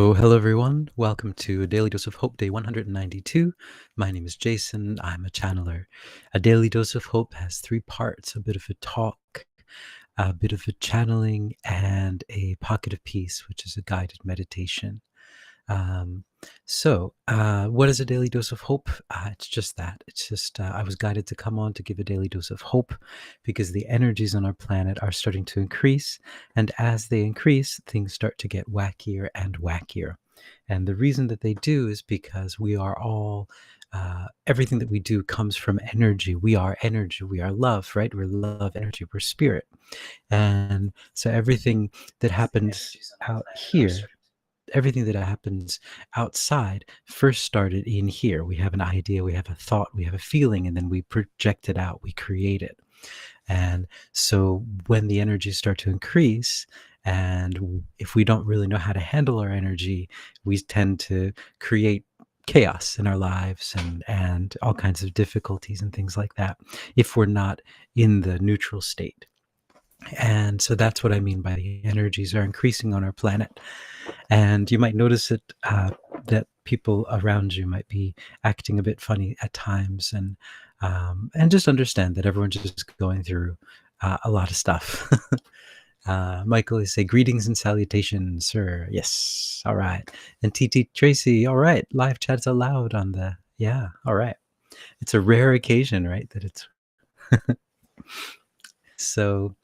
Oh, hello everyone. Welcome to a Daily Dose of Hope, day 192. My name is Jason. I'm a channeler. A Daily Dose of Hope has three parts: a bit of a talk, a bit of a channeling, and a pocket of peace, which is a guided meditation. Um, what is a daily dose of hope? It's just that. It's just I was guided to come on to give a daily dose of hope because the energies on our planet are starting to increase. And as they increase, things start to get wackier and wackier. And the reason that they do is because we are all, everything that we do comes from energy. We are energy. We are love, right? We're love energy. We're spirit. And so everything that happens outside first started in here. We have an idea, we have a thought, we have a feeling, and then we project it out, we create it. And so when the energies start to increase, and if we don't really know how to handle our energy, we tend to create chaos in our lives and all kinds of difficulties and things like that if we're not in the neutral state. And so that's what I mean by the energies are increasing on our planet. And you might notice that people around you might be acting a bit funny at times, and just understand that everyone's just going through a lot of stuff. Michael is say greetings and salutations, sir. Yes, all right. And TT Tracy, all right. Live chat's allowed on the all right. It's a rare occasion, right? That it's so.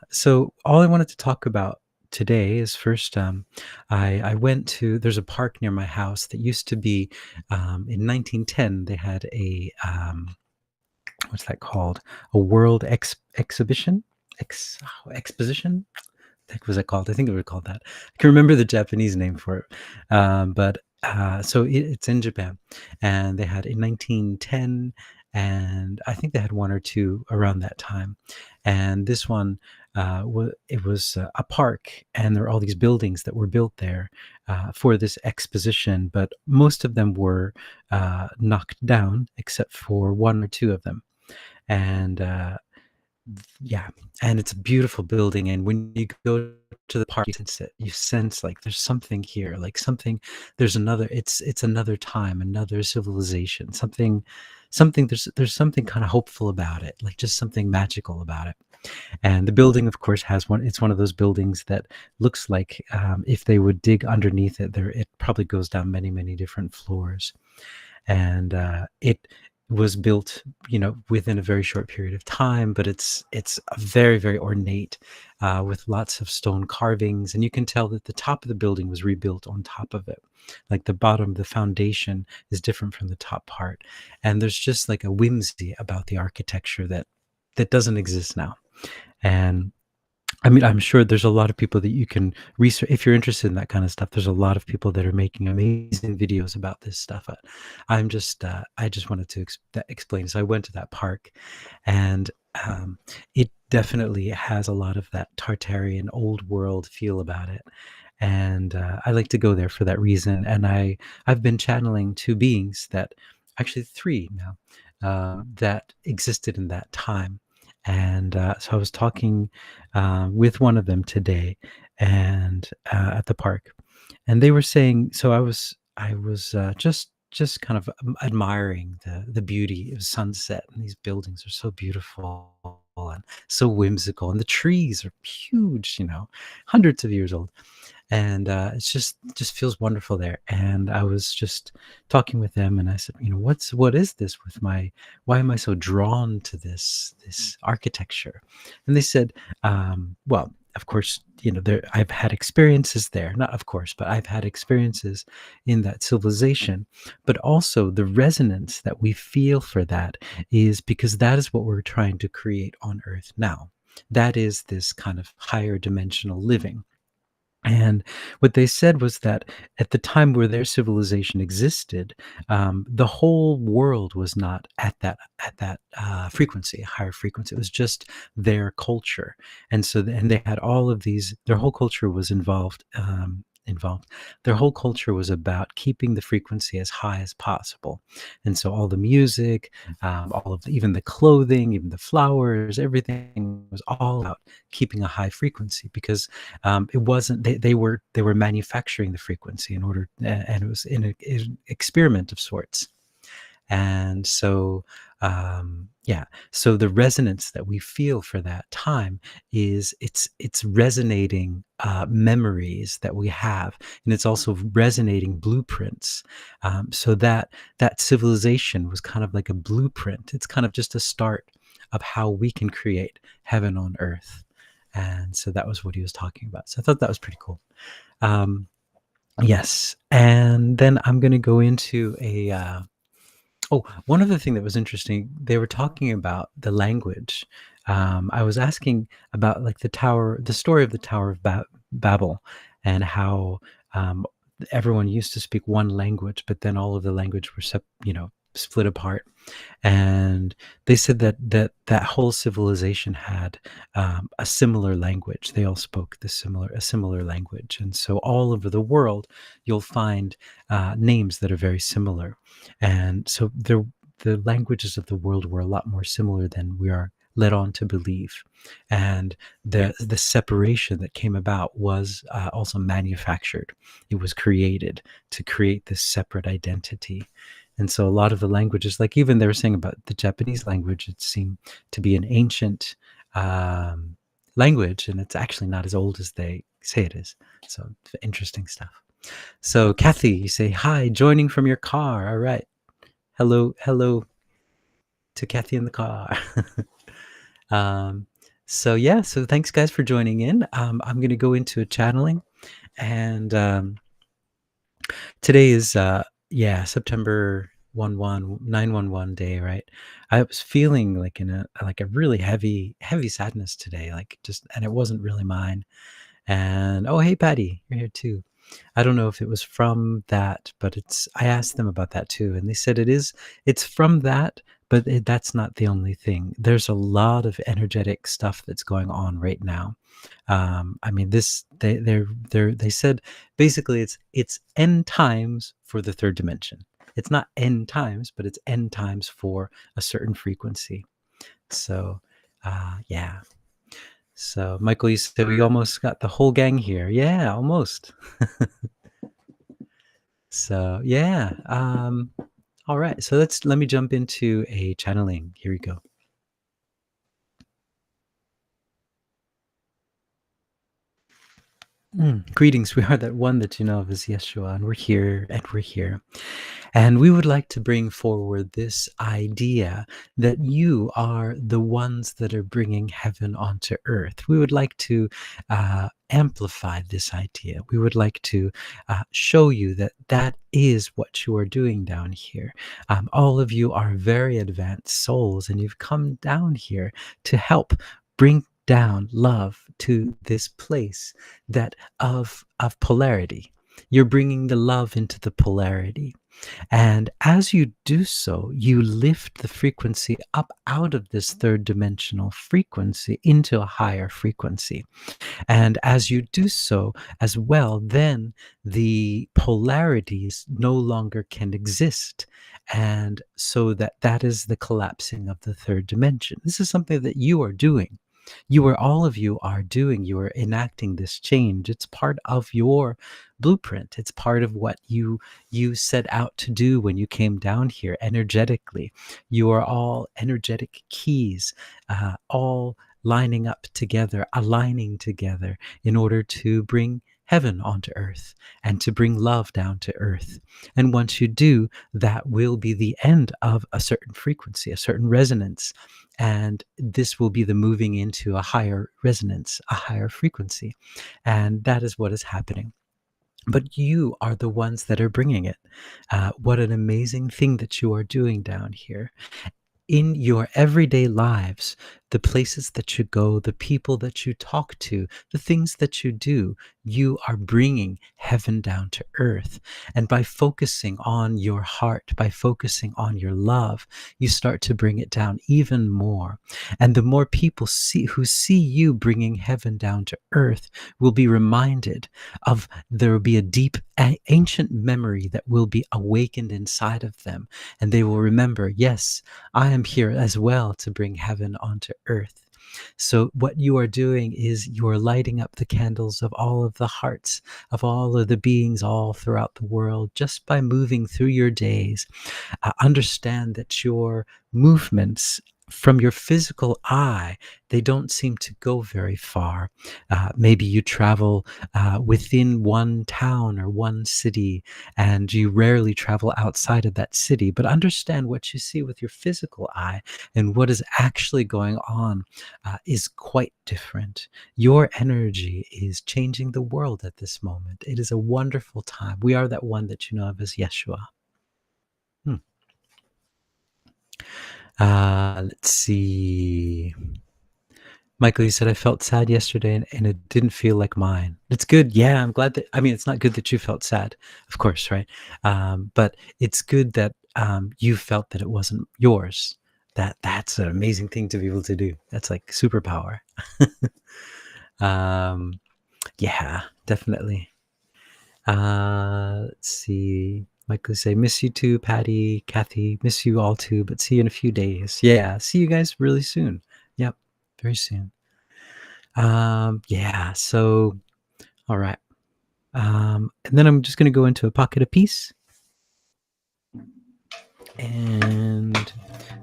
So all I wanted to talk about today is first, I went to, there's a park near my house that used to be, in 1910, they had what's that called? A world exhibition? Exposition? What was it called? I think it was called that. I can remember the Japanese name for it. It's in Japan. And they had in 1910, and I think they had one or two around that time. And this one, it was a park, and there were all these buildings that were built there for this exposition, but most of them were knocked down except for one or two of them. And and it's a beautiful building, and when you go to the park, you sense like there's something here, like something, there's another, it's another time, another civilization, something there's something kind of hopeful about it, like just something magical about it. And the building, of course, it's one of those buildings that looks like, if they would dig underneath it, it probably goes down many, many different floors. And it was built, within a very short period of time, but it's a very, very ornate, with lots of stone carvings, and you can tell that the top of the building was rebuilt on top of it. Like the bottom, the foundation is different from the top part, and there's just like a whimsy about the architecture that doesn't exist now. And I mean, I'm sure there's a lot of people that you can research if you're interested in that kind of stuff. There's a lot of people that are making amazing videos about this stuff. I just wanted to explain. So I went to that park, and it definitely has a lot of that Tartarian old world feel about it. And I like to go there for that reason. And I've been channeling two beings, that actually three now, that existed in that time. And so I was talking with one of them today, and at the park, and they were saying. So I was just kind of admiring the beauty of sunset, and these buildings are so beautiful and so whimsical, and the trees are huge, hundreds of years old. And it's just feels wonderful there. And I was just talking with them, and I said, what is this with why am I so drawn to this architecture? And they said, well, of course, I've had experiences there, not of course, but I've had experiences in that civilization. But also the resonance that we feel for that is because that is what we're trying to create on Earth now. That is this kind of higher dimensional living. And what they said was that at the time where their civilization existed, the whole world was not at that frequency, higher frequency. It was just their culture, and so and they had all of these. Their whole culture was involved involved. Their whole culture was about keeping the frequency as high as possible. And so all the music, all of even the clothing, even the flowers, everything was all about keeping a high frequency because it wasn't they were manufacturing the frequency in order, and it was in an experiment of sorts. And so, yeah, so the resonance that we feel for that time is it's resonating memories that we have, and it's also resonating blueprints. So that civilization was kind of like a blueprint. It's kind of just a start of how we can create heaven on earth. And so that was what he was talking about. So I thought that was pretty cool. Um, yes, and then I'm going to go into a oh, one other thing that was interesting, they were talking about the language. I was asking about like the story of the Tower of Babel, and how um, everyone used to speak one language, but then all of the language were split apart. And they said that whole civilization had a similar language. They all spoke a similar language, and so all over the world, you'll find names that are very similar. And so the languages of the world were a lot more similar than we are led on to believe. And the separation that came about was also manufactured. It was created to create this separate identity. And so a lot of the languages, like even they were saying about the Japanese language, it seemed to be an ancient language, and it's actually not as old as they say it is. So interesting stuff. So Kathy, you say, hi, joining from your car. All right. Hello to Kathy in the car. So yeah, so thanks guys for joining in. I'm going to go into a channeling, and today is September 911 day, right? I was feeling like in a really heavy sadness today, like just, and it wasn't really mine. And oh, hey Patty, you're here too. I don't know if it was from that, but I asked them about that too, and they said it's from that, but that's not the only thing. There's a lot of energetic stuff that's going on right now. I mean, they said basically it's end times for the third dimension. It's not end times, but it's end times for a certain frequency. So, yeah. So, Michael, you said we almost got the whole gang here. Yeah, almost. So, yeah. All right. So let me jump into a channeling. Here we go. Greetings. We are that one that you know of as Yeshua, and we're here, and we're here. And we would like to bring forward this idea that you are the ones that are bringing heaven onto earth. We would like to amplify this idea. We would like to show you that that is what you are doing down here. All of you are very advanced souls, and you've come down here to help bring down love to this place that of polarity. You're bringing the love into the polarity. And as you do so, you lift the frequency up out of this third dimensional frequency into a higher frequency. And as you do so as well, then the polarities no longer can exist. And so that is the collapsing of the third dimension. This is something that you are doing. All of you are doing, you are enacting this change. It's part of your blueprint. It's part of what you set out to do when you came down here energetically. You are all energetic keys, all lining up together, aligning together in order to bring heaven onto earth and to bring love down to earth. And once you do, that will be the end of a certain frequency, a certain resonance. And this will be the moving into a higher resonance, a higher frequency. And that is what is happening. But you are the ones that are bringing it. What an amazing thing that you are doing down here. In your everyday lives, the places that you go, the people that you talk to, the things that you do, you are bringing heaven down to earth. And by focusing on your heart, by focusing on your love, you start to bring it down even more. And the more people who see you bringing heaven down to earth will be reminded of, there will be a deep ancient memory that will be awakened inside of them. And they will remember, yes, I am here as well to bring heaven onto earth. So what you are doing is you are lighting up the candles of all of the hearts of all of the beings all throughout the world just by moving through your days. Understand that your movements from your physical eye, they don't seem to go very far. Maybe you travel within one town or one city, and you rarely travel outside of that city. But understand what you see with your physical eye and what is actually going on is quite different. Your energy is changing the world at this moment. It is a wonderful time. We are that one that you know of as Yeshua. Hmm. Let's see. Michael, you said I felt sad yesterday and it didn't feel like mine. It's good. Yeah, I'm glad that, I mean, it's not good that you felt sad, of course, right? But it's good that you felt that it wasn't yours. That's an amazing thing to be able to do. That's like superpower. Yeah, definitely. Let's see. Michael say, miss you too, Patty, Kathy, miss you all too, but see you in a few days. Yeah, see you guys really soon. Yep, very soon. Yeah, so, all right. And then I'm just going to go into a pocket of peace. And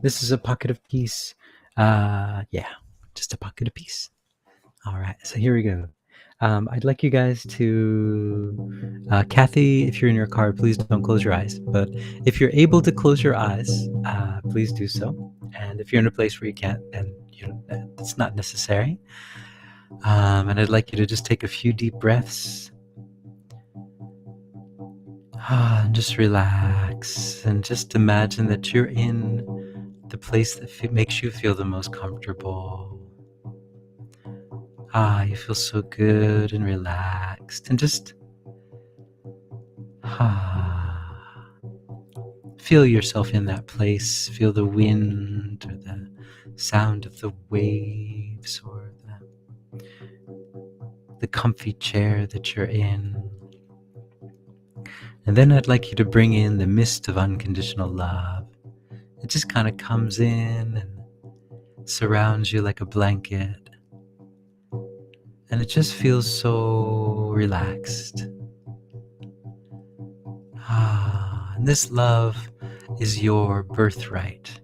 this is a pocket of peace. Yeah, just a pocket of peace. All right, so here we go. I'd like you guys to, Kathy, if you're in your car, please don't close your eyes. But if you're able to close your eyes, please do so. And if you're in a place where you can't, then it's not necessary. And I'd like you to just take a few deep breaths. And just relax and just imagine that you're in the place that makes you feel the most comfortable. You feel so good and relaxed, and just feel yourself in that place. Feel the wind or the sound of the waves or the comfy chair that you're in. And then I'd like you to bring in the mist of unconditional love. It just kind of comes in and surrounds you like a blanket. And it just feels so relaxed. And this love is your birthright.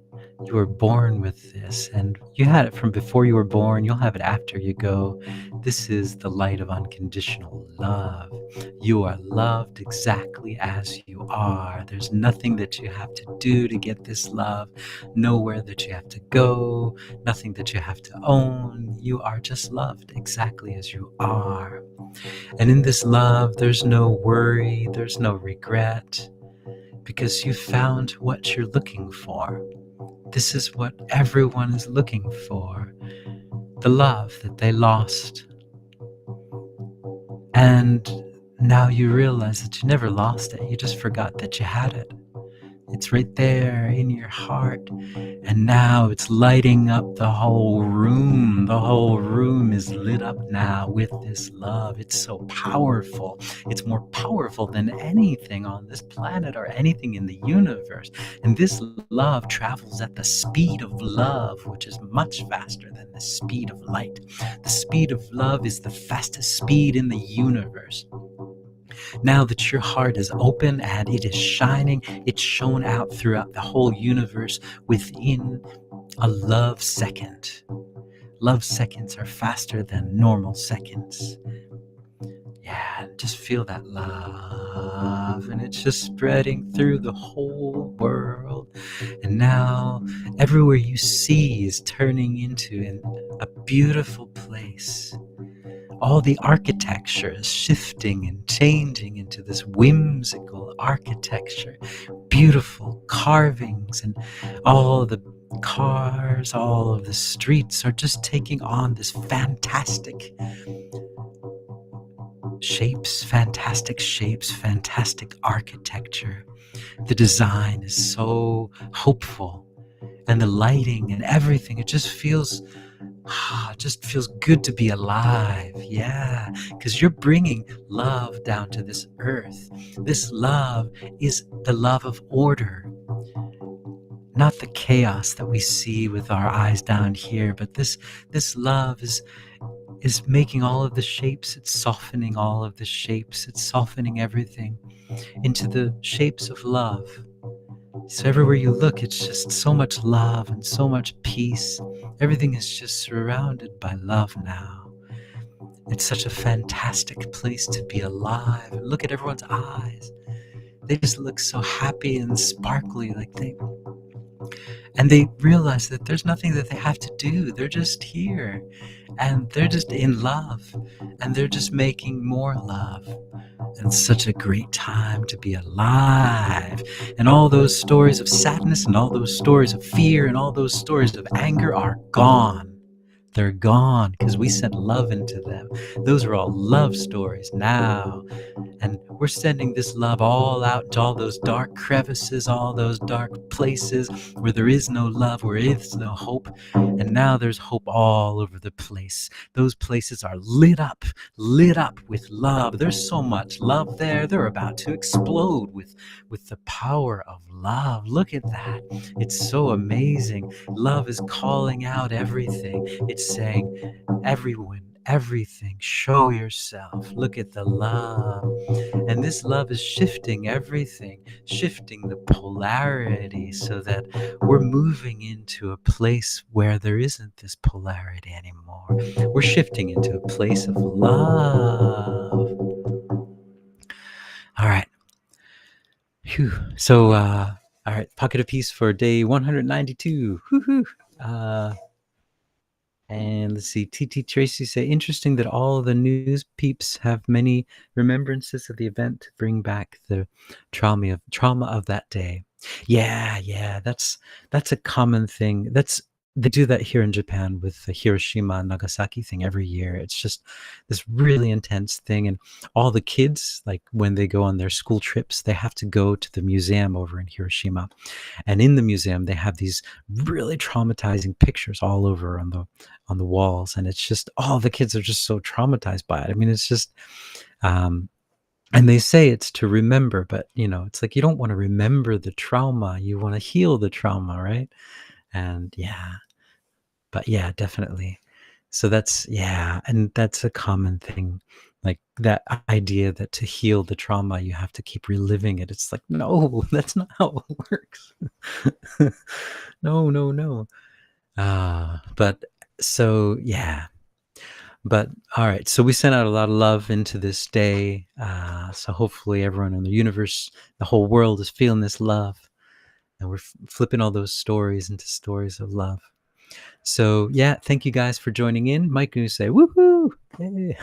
You were born with this, and you had it from before you were born. You'll have it after you go. This is the light of unconditional love. You are loved exactly as you are. There's nothing that you have to do to get this love, nowhere that you have to go, nothing that you have to own. You are just loved exactly as you are. And in this love, there's no worry, there's no regret, because you found what you're looking for. This is what everyone is looking for, the love that they lost. And now you realize that you never lost it. You just forgot that you had it. It's right there in your heart. And now it's lighting up the whole room. The whole room is lit up now with this love. It's so powerful. It's more powerful than anything on this planet or anything in the universe. And this love travels at the speed of love, which is much faster than the speed of light. The speed of love is the fastest speed in the universe. Now that your heart is open and it is shining, it's shown out throughout the whole universe within a love second. Love seconds are faster than normal seconds. Yeah, just feel that love, and it's just spreading through the whole world. And now everywhere you see is turning into a beautiful place. All the architecture is shifting and changing into this whimsical architecture, beautiful carvings, and all the cars, all of the streets are just taking on this fantastic Shapes, fantastic architecture. The design is so hopeful, and the lighting and everything. It just feels good to be alive. Yeah, because you're bringing love down to this earth. This love is the love of order, not the chaos that we see with our eyes down here, but this love is making all of the shapes. It's softening all of the shapes. It's softening everything into the shapes of love. So everywhere you look, it's just so much love and so much peace. Everything is just surrounded by love now. It's such a fantastic place to be alive. And look at everyone's eyes. They just look so happy and sparkly, and they realize that there's nothing that they have to do. They're just here, and they're just in love, and they're just making more love. And it's such a great time to be alive. And all those stories of sadness and all those stories of fear and all those stories of anger are gone. They're gone because we sent love into them. Those are all love stories now. And we're sending this love all out to all those dark crevices, all those dark places where there is no love, where there is no hope. And now there's hope all over the place. Those places are lit up with love. There's so much love there. They're about to explode with the power of love. Look at that. It's so amazing. Love is calling out everything. It's saying, everyone, everything, show yourself. Look at the love. And this love is shifting everything, shifting the polarity so that we're moving into a place where there isn't this polarity anymore. We're shifting into a place of love. All right. Phew. So, all right, Pocket of Peace for day 192. Woohoo. And let's see, TT Tracy say, interesting that all the news peeps have many remembrances of the event to bring back the trauma of that day. Yeah, that's a common thing. They do that here in Japan with the Hiroshima and Nagasaki thing every year. It's just this really intense thing, and all the kids, like when they go on their school trips, they have to go to the museum over in Hiroshima, and in the museum they have these really traumatizing pictures all over on the walls, and it's just all the kids are just so traumatized by it. I mean, it's just and they say it's to remember, but it's like you don't want to remember the trauma, you want to heal the trauma, right? And yeah, definitely. So and that's a common thing, like that idea that to heal the trauma you have to keep reliving it. It's like, no, that's not how it works. No. But so but all right, so we sent out a lot of love into this day, so hopefully everyone in the universe, the whole world, is feeling this love, and we're flipping all those stories into stories of love. So thank you guys for joining in. Mike, you say woohoo, yay.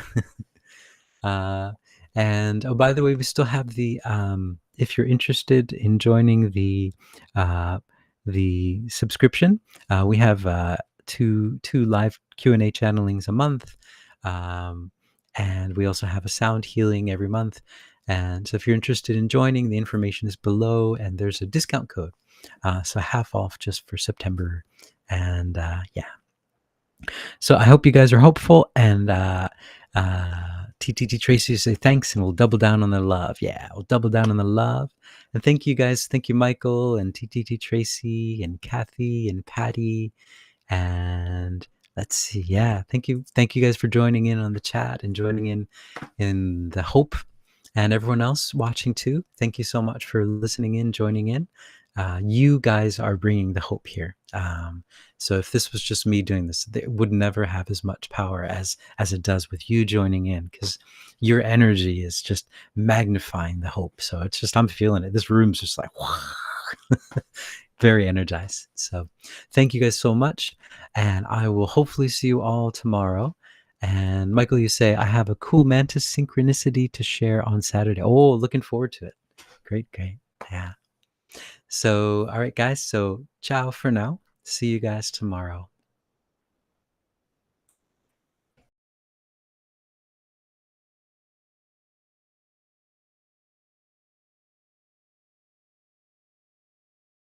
And by the way, we still have the if you're interested in joining the subscription, we have two live Q&A channelings a month, and we also have a sound healing every month. And so if you're interested in joining, the information is below, and there's a discount code, so half off just for September. And so I hope you guys are hopeful, and TTT Tracy say thanks, and we'll double down on the love. Yeah, we'll double down on the love. And thank you guys. Thank you, Michael, and TTT Tracy, and Kathy, and Patty. And let's see. Yeah, thank you guys for joining in on the chat and joining in the hope, and everyone else watching too. Thank you so much for listening in, joining in. You guys are bringing the hope here. So if this was just me doing this, it would never have as much power as it does with you joining in, because your energy is just magnifying the hope. So it's just, I'm feeling it. This room's just like, very energized. So thank you guys so much. And I will hopefully see you all tomorrow. And Michael, you say, I have a cool mantis synchronicity to share on Saturday. Oh, looking forward to it. Great. Yeah. So, all right, guys. So ciao for now. See you guys tomorrow.